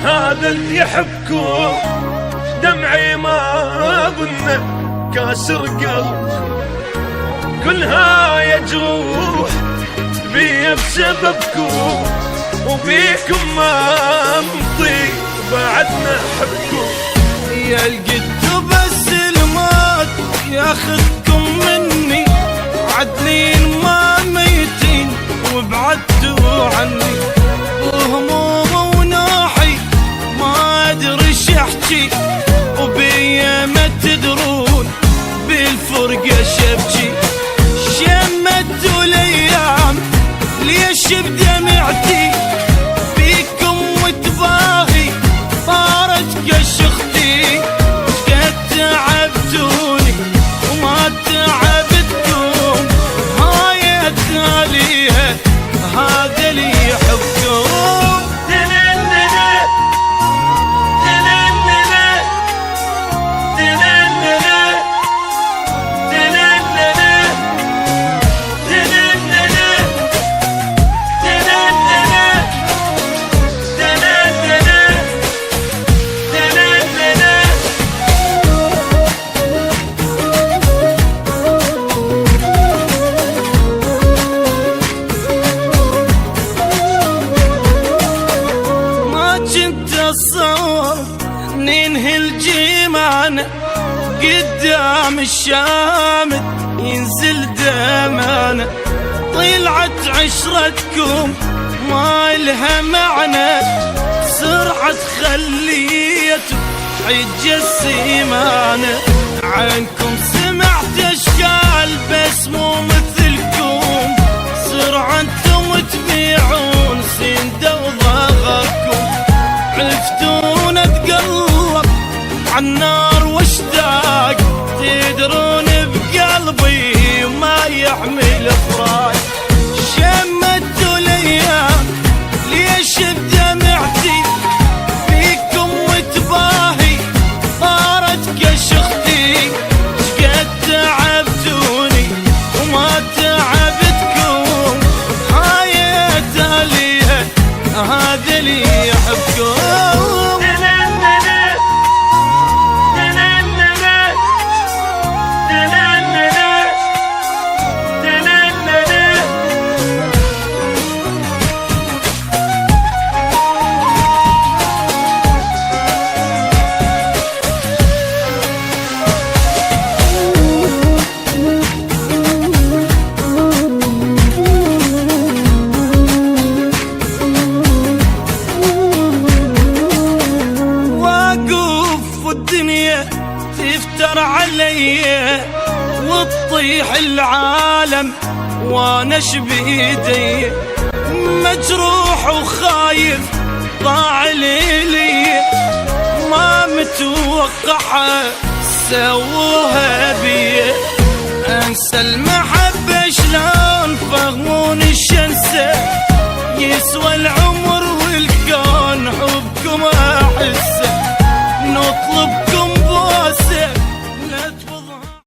هذا اللي يحبكم دمعي ما ظنه كاسر قلب، كلها يجروح بيا بسببكم، وبيكم ما نطيق بعدنا حبكم. يا القد بس الموت ياخذكم مني، عدلين ما ميتين وبعدتوا عني، وهموم وناحي ما ادري ايش احكي، وبيا ما تدرون بالفرقه شبكي. شمتوا الايام ليش بدمعتي، بيكم وتباهي صارت كشختي، قد تعبتوني وما تعبتكم، هاي التاليها هذا اللي يحبكم. ننهي الجيمان قدام الشامت ينزل دمانا، طلعت عشرتكم ما لها معنى، سرعة خليته حج السيمانة. عنكم سمعت اشكال بس مو مثلكم، سرعة انتم تبيعون سنده وضغطكم، عرفتون اتقلب عالنار واشتاق، تدرون بقلبي ما يحمل فراق. شمتوا الايام ليش بدمعتي، فيكم وتباهي صارت كشختي، شقد تعبتوني وما تعبتكم، هاي تاليها هذا اللي يحبكم. تفتر علي وتطيح العالم وانا شبيدي، مجروح وخايف ضاع لي، ما متوقعها سووها بي، انسى المحبة شلون فهموني الشنسة، يسوى العمر والكون حبكم احسه.